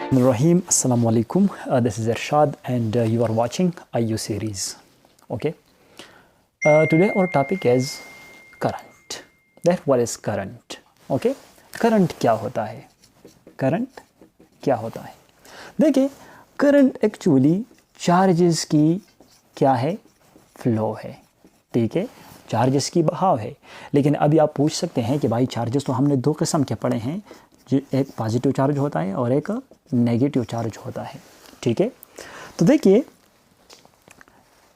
Rahim, Assalamu alaikum. This is Irshad, and you are watching IU series. Okay. Today our topic is current. That what is current? Okay. Current क्या होता है? Current क्या होता है? देखिए, current actually charges की क्या है? Flow है. ठीक है. चार्जेस की बहाव है. लेकिन अभी आप पूछ सकते हैं कि भाई चार्जेस तो हमने दो किस्म के पढ़े हैं, एक पॉजिटिव चार्ज होता है और एक नेगेटिव चार्ज होता है. ठीक है. तो देखिए,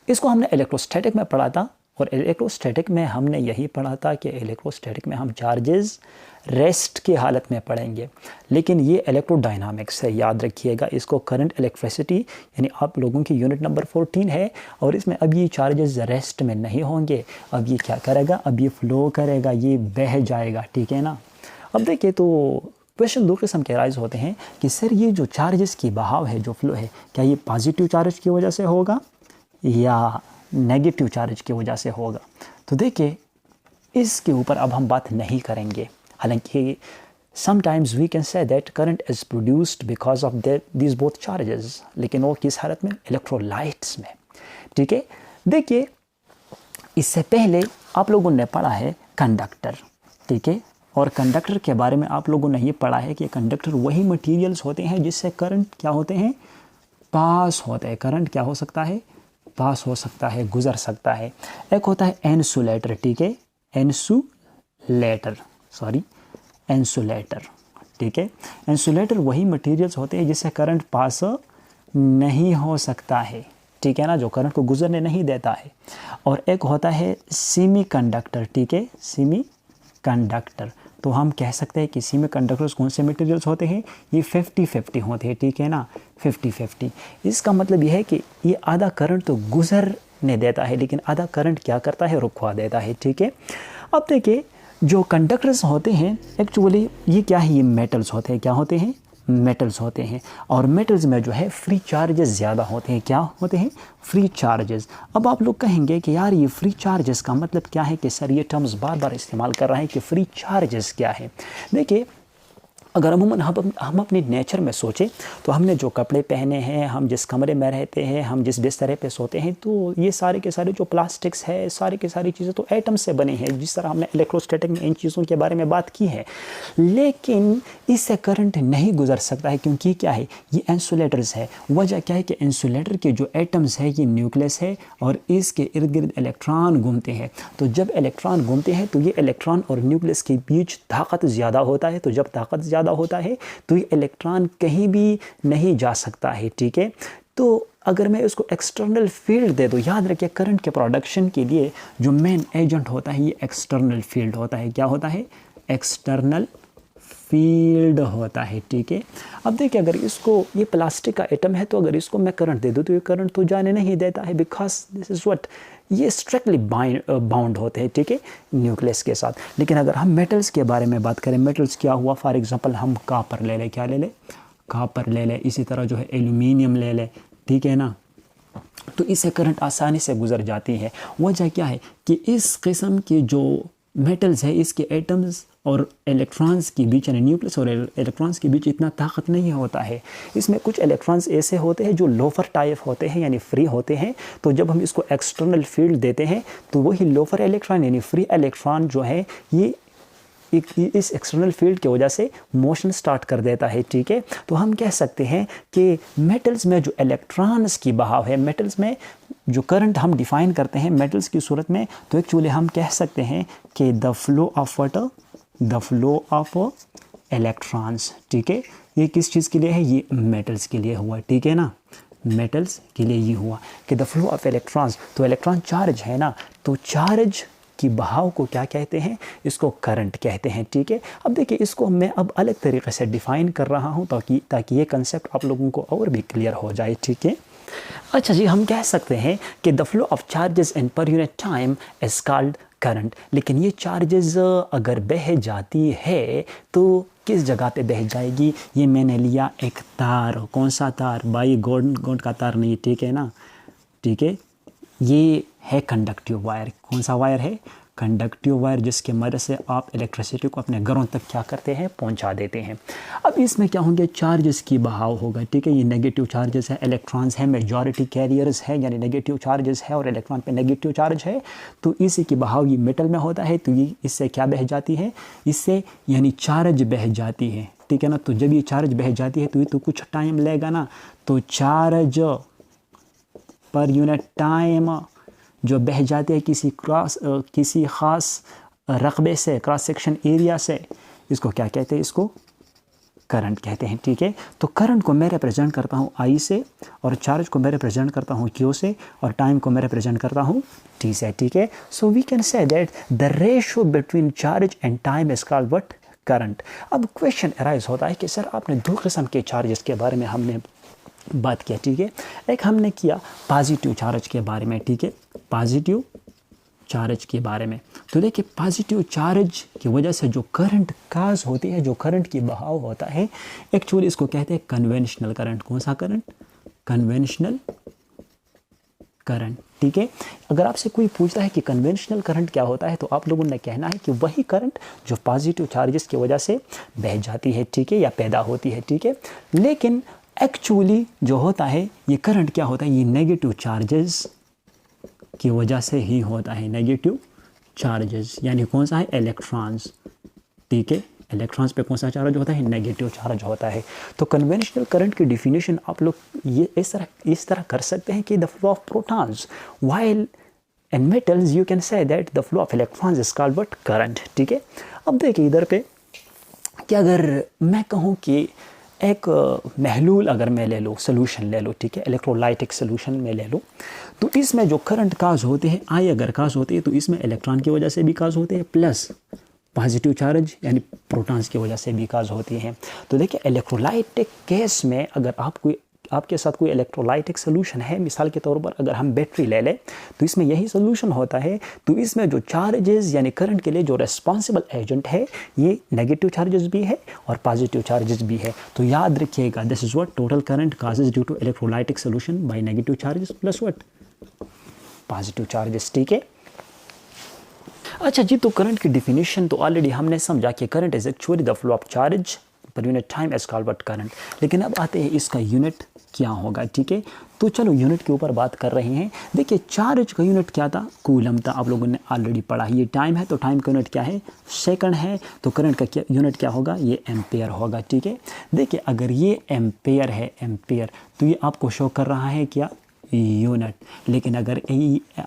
इसको हमने इलेक्ट्रोस्टैटिक में पढ़ा था, और इलेक्ट्रोस्टैटिक में हमने यही पढ़ा था कि इलेक्ट्रोस्टैटिक में हम चार्जेस रेस्ट की हालत में पढ़ेंगे. लेकिन ये इलेक्ट्रोडायनामिक्स है, याद रखिएगा. इसको करंट इलेक्ट्रिसिटी यानी आप लोगों की यूनिट नंबर 14 है, और इसमें अब ये चार्जेस रेस्ट में नहीं होंगे. अब ये क्या करेगा? अब ये फ्लो करेगा, ये बह जाएगा. ठीक है ना. अब देखिए, तो क्वेश्चन दो किस्म के राइज होते हैं कि सर ये जो चार्जेस की बहाव है, जो फ्लो है, क्या ये पॉजिटिव चार्ज की वजह से होगा या नेगेटिव चार्ज की वजह से होगा. तो देखिए, इसके ऊपर अब हम बात नहीं करेंगे. हालांकि sometimes we can say that current is produced because of this both charges, लेकिन वो किस हालत में? इलेक्ट्रोलाइट्स में. ठीक है. देखिए, इससे पहले आप लोगों ने पढ़ा है कंडक्टर. ठीक है. और कंडक्टर के बारे में आप लोगों ने ये पढ़ा है कि कंडक्टर वही मटेरियल्स होते हैं जिससे करंट क्या होते हैं? पास होते हैं. करंट क्या हो सकता है? पास हो सकता है, गुजर सकता है. एक होता है इंसुलेटर. ठीक है. इंसुलेटर. ठीक है. इंसुलेटर वही मटेरियल्स होते हैं जिससे करंट पास नहीं हो सकता है. ठीक है ना, जो करंट को गुजरने नहीं देता है. और एक होता है सेमी कंडक्टर. ठीक है. Semi conductor. तो हम कह सकते हैं कि सेमी कंडक्टर्स कौन से मटेरियल्स होते हैं? ये 50-50 होते हैं. ठीक है ना, 50-50. इसका मतलब यह है कि ये आधा करंट तो गुजरने देता है, लेकिन आधा करंट क्या करता है? रुकवा देता है. ठीक है. अब देखिए, जो कंडक्टर्स होते हैं एक्चुअली ये क्या है? ये मेटल्स होते हैं. क्या होते हैं? मेटल्स होते हैं. और मेटल्स में जो है फ्री चार्जेस ज़्यादा होते हैं. क्या होते हैं? Free charges. अब आप लोग कहेंगे कि यार ये फ्री चार्जेस का मतलब क्या है कि सर ये टर्म्स बार बार इस्तेमाल कर रहे हैं कि फ्री चार्जेस क्या है. देखिए, अगर अमूमन हम अपनी नेचर में सोचें तो हमने जो कपड़े पहने हैं, हम जिस कमरे में रहते हैं, हम जिस बिस्तर पे सोते हैं, तो ये सारे के सारे जो प्लास्टिक्स है, सारी की सारी चीज़ें तो एटम से बनी हैं. जिस तरह हमने इलेक्ट्रोस्टैटिक में इन चीज़ों के बारे में बात की है, लेकिन इससे करंट नहीं गुजर सकता है. क्योंकि क्या है? ये इंसुलेटर्स है. वजह क्या है कि इंसुलेटर के जो एटम्स है ये न्यूक्लियस है, और इसके इर्द गिर्द इलेक्ट्रॉन घूमते हैं. तो जब इलेक्ट्रॉन घूमते हैं तो ये इलेक्ट्रॉन और न्यूक्लियस के बीच ताकत ज़्यादा होता है. तो जब ताकत ज़्यादा होता है तो ये इलेक्ट्रॉन कहीं भी नहीं जा सकता है. ठीक है. तो अगर मैं इसको एक्सटर्नल फील्ड दे दूं, याद रखिए करंट के प्रोडक्शन के लिए जो मेन एजेंट होता है ये एक्सटर्नल फील्ड होता है. क्या होता है? एक्सटर्नल फील्ड होता है. ठीक है. अब देखिए, अगर इसको, ये प्लास्टिक का एटम है, तो अगर इसको मैं करंट दे दूं तो ये करंट तो जाने नहीं देता है, बिकॉज दिस इज़ व्हाट, ये स्ट्रिक्टली बाउंड होते हैं. ठीक है, न्यूक्लियस के साथ. लेकिन अगर हम मेटल्स के बारे में बात करें, मेटल्स क्या हुआ? फॉर एग्जांपल हम कॉपर ले लें. क्या ले लें? कॉपर ले लें. इसी तरह जो है एल्यूमिनियम ले लें. ठीक है ना. तो इससे करंट आसानी से गुजर जाती है. वजह क्या है कि इस किस्म के जो मेटल्स है, इसके एटम्स और इलेक्ट्रॉन्स के बीच, यानी न्यूक्लियस और इलेक्ट्रॉन्स के बीच इतना ताकत नहीं होता है. इसमें कुछ इलेक्ट्रॉन्स ऐसे होते हैं जो लोफर टाइप होते हैं, यानी फ्री होते हैं. तो जब हम इसको एक्सटर्नल फील्ड देते हैं तो वही लोफर इलेक्ट्रॉन यानी फ्री इलेक्ट्रॉन जो है ये इस एक्सटर्नल फील्ड की वजह से मोशन स्टार्ट कर देता है. ठीक है. तो हम कह सकते हैं कि मेटल्स में जो इलेक्ट्रॉन्स की बहाव है, मेटल्स में जो करंट हम डिफाइन करते हैं मेटल्स की सूरत में, तो एक्चुअली हम कह सकते हैं कि द फ्लो ऑफ इलेक्ट्रॉन्स. ठीक है. ये किस चीज़ के लिए है? ये मेटल्स के लिए हुआ. ठीक है ना. मेटल्स के लिए ये हुआ कि द फ्लो ऑफ इलेक्ट्रॉन्स. तो इलेक्ट्रॉन चार्ज है ना, तो चार्ज की बहाव को क्या कहते हैं? इसको करंट कहते हैं. ठीक है. अब देखिए, इसको मैं अब अलग तरीके से डिफ़ाइन कर रहा हूँ ताकि ये कंसेप्ट आप लोगों को और भी क्लियर हो जाए. ठीक है. अच्छा जी, हम कह सकते हैं कि the flow of charges in per unit time is called current. लेकिन ये चार्जेस अगर बह जाती है तो किस जगह पे बह जाएगी? ये मैंने लिया एक तार. कौन सा तार भाई? गोंड का तार नहीं. ठीक है ना. ठीक है. ये है कंडक्टिव वायर. कौन सा वायर है? कंडक्टिव वायर जिसके मदद से आप इलेक्ट्रिसिटी को अपने घरों तक क्या करते हैं, पहुंचा देते हैं। अब इसमें क्या होंगे, चार्जेस की बहाव होगा, ठीक है। ये नेगेटिव चार्जेस है, इलेक्ट्रॉन्स है, मेजॉरिटी कैरियर्स है यानी नेगेटिव चार्जेस है और इलेक्ट्रॉन पे नेगेटिव चार्ज है, तो इसी की बहाव ये मेटल में होता है, तो ये इससे क्या बह जाती है, इससे यानी चार्ज बह जाती है, ठीक है ना। तो जब ये चार्ज बह जाती है तो ये तो कुछ टाइम लेगा ना, तो चार्ज पर यूनिट टाइम जो बह जाते हैं किसी ख़ास रकबे से, क्रॉस सेक्शन एरिया से, इसको क्या कहते हैं, इसको करंट कहते हैं, ठीक है। तो करंट को मैं रिप्रेजेंट करता हूँ I से और चार्ज को मैं रिप्रेजेंट करता हूँ Q से और टाइम को मैं रिप्रेजेंट करता हूँ T से, ठीक है। So we can say that the ratio between charge and time is called what, current. अब क्वेश्चन अराइज होता है कि सर आपने दो किस्म के चार्जेस के बारे में हमने बात किया, ठीक है। एक हमने किया पॉजिटिव चार्ज के बारे में, ठीक है, पॉजिटिव चार्ज के बारे में। तो देखिए पॉजिटिव चार्ज की वजह से जो करंट काज होती है, जो करंट की बहाव होता है, एक्चुअली इसको कहते हैं कन्वेंशनल करंट। कौन सा करंट, कन्वेंशनल करंट, ठीक है। अगर आपसे कोई पूछता है कि कन्वेंशनल करंट क्या होता है, तो आप लोगों ने कहना है कि वही करंट जो पॉजिटिव चार्जेस की वजह से बह जाती है, ठीक है, या पैदा होती है, ठीक है। लेकिन एक्चुअली जो होता है ये करंट क्या होता है, ये नेगेटिव चार्जेस की वजह से ही होता है, नेगेटिव चार्जेस यानी कौन सा है, इलेक्ट्रॉन्स, ठीक है। इलेक्ट्रॉन्स पे कौन सा चार्ज होता है, नेगेटिव चार्ज होता है। तो कन्वेंशनल करंट की डिफिनेशन आप लोग ये इस तरह कर सकते हैं कि the flow of protons while in metals you can say that the flow of electrons is called what, current, ठीक है। अब देखिए इधर पे कि अगर मैं कहूँ कि एक महलूल अगर मैं ले लो, सोल्यूशन ले लो, ठीक है, इलेक्ट्रोलाइटिक सोल्यूशन में ले लो, तो इसमें जो करंट काज होते हैं, I अगर काज होते हैं तो इसमें इलेक्ट्रॉन की वजह से भी काज होते हैं प्लस पॉजिटिव चार्ज यानी प्रोटॉन्स की वजह से भी काज होती हैं। तो देखिए इलेक्ट्रोलाइटिक केस में अगर आपके साथ कोई इलेक्ट्रोलाइटिक सोल्यूशन है, मिसाल के तौर पर अगर हम बैटरी ले लें तो इसमें यही सोल्यूशन होता है, तो इसमें जो चार्जेस यानी करंट के लिए जो रिस्पॉन्सिबल एजेंट है ये नेगेटिव चार्जेस भी है और पॉजिटिव चार्जेस भी है। तो याद रखिएगा this is what total current causes due to electrolytic solution by negative charges plus what, positive charges, ठीक है। अच्छा जी, तो करंट की डिफिनेशन तो ऑलरेडी हमने समझा कि current is actually the flow of charge per unit time is called what, current. लेकिन अब आते हैं इसका यूनिट क्या होगा, ठीक है। तो चलो यूनिट के ऊपर बात कर रहे हैं। देखिए चार्ज का यूनिट क्या था, कूलम था, आप लोगों ने ऑलरेडी पढ़ा। ये टाइम है तो टाइम का यूनिट क्या है, सेकंड है, तो करंट का क्या यूनिट क्या होगा, ये एम्पेयर होगा, ठीक है। देखिए अगर ये एम्पेयर है, एम्पेयर, तो ये आपको शो कर रहा है क्या, यूनिट। लेकिन अगर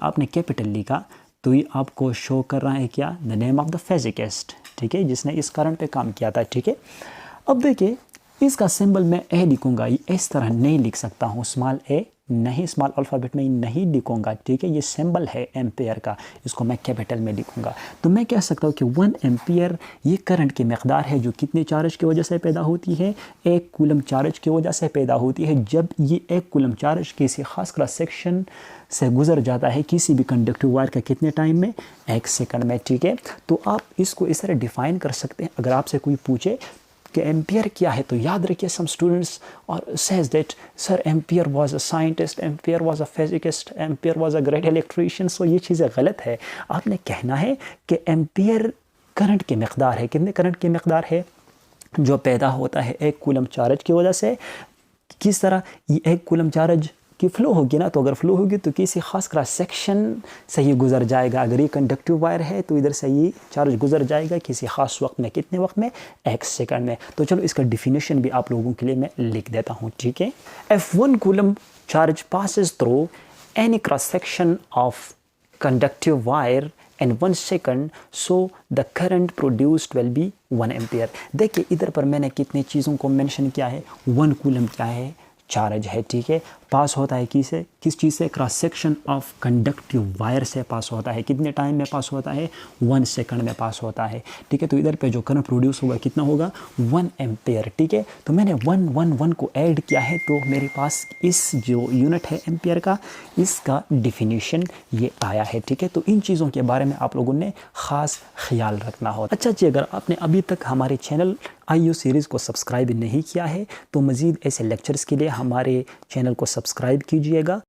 आपने कैपिटल लिखा तो ये आपको शो कर रहा है क्या, द नेम ऑफ द फिजिकिस्ट, ठीक है, जिसने इस करंट पे काम किया था, ठीक है। अब देखिए इसका सिंबल मैं ए लिखूंगा, ये इस तरह नहीं लिख सकता हूँ, स्मॉल ए नहीं, स्मॉल अल्फ़ाबेट में नहीं लिखूंगा, ठीक है। ये सिंबल है एम्पेयर का, इसको मैं कैपिटल में लिखूंगा। तो मैं कह सकता हूँ कि 1 एम्पेयर ये करंट की मकदार है जो कितने चार्ज की वजह से पैदा होती है, 1 कूलम चार्ज की वजह से पैदा होती है। जब ये 1 कूलम चार्ज किसी खास क्रॉस सेक्शन से गुजर जाता है किसी भी कंडक्टिव वायर का, कितने टाइम में, 1 सेकंड में, ठीक है। तो आप इसको इस तरह डिफाइन कर सकते हैं। अगर आपसे कोई पूछे कि एम्पियर क्या है, तो याद रखिए सम स्टूडेंट्स और says that sir Ampere was a scientist, Ampere was a physicist, Ampere was a great electrician. So ये चीज़ें गलत है। आपने कहना है कि एम्पियर करंट की मकदार है, कितने करंट की मकदार है जो पैदा होता है 1 कूलम चार्ज की वजह से। किस तरह, ये 1 कूलम चार्ज की फ़्लो होगी ना, तो अगर फ़्लो होगी तो किसी ख़ास क्रॉस सेक्शन से ये गुजर जाएगा। अगर ये कंडक्टिव वायर है तो इधर से ये चार्ज गुजर जाएगा किसी ख़ास वक्त में, कितने वक्त में, 1 सेकंड में। तो चलो इसका डिफिनेशन भी आप लोगों के लिए मैं लिख देता हूँ, ठीक है। If 1 coulomb charge passes through any cross section of conductive wire in 1 second, so the current produced will be 1 ampere। देखिए इधर पर मैंने कितने चीज़ों को मेंशन किया है, 1 कूलम क्या है, चार्ज है, ठीक है। पास होता है किस चीज़ से, cross section of conductive wire से पास होता है। कितने टाइम में पास होता है, 1 सेकंड में पास होता है, ठीक है। तो इधर पे जो करंट प्रोड्यूस होगा कितना होगा, 1 एम्पेयर, ठीक है। तो मैंने 1 को ऐड किया है, तो मेरे पास इस जो यूनिट है एम्पेयर का, इसका डिफिनीशन ये आया है, ठीक है। तो इन चीज़ों के बारे में आप लोगों ने ख़ास ख्याल रखना हो। अच्छा जी, अगर आपने अभी तक हमारे चैनल IU सीरीज़ को सब्सक्राइब नहीं किया है तो मज़ीद ऐसे लेक्चर्स के लिए हमारे चैनल को सब्सक्राइब कीजिएगा।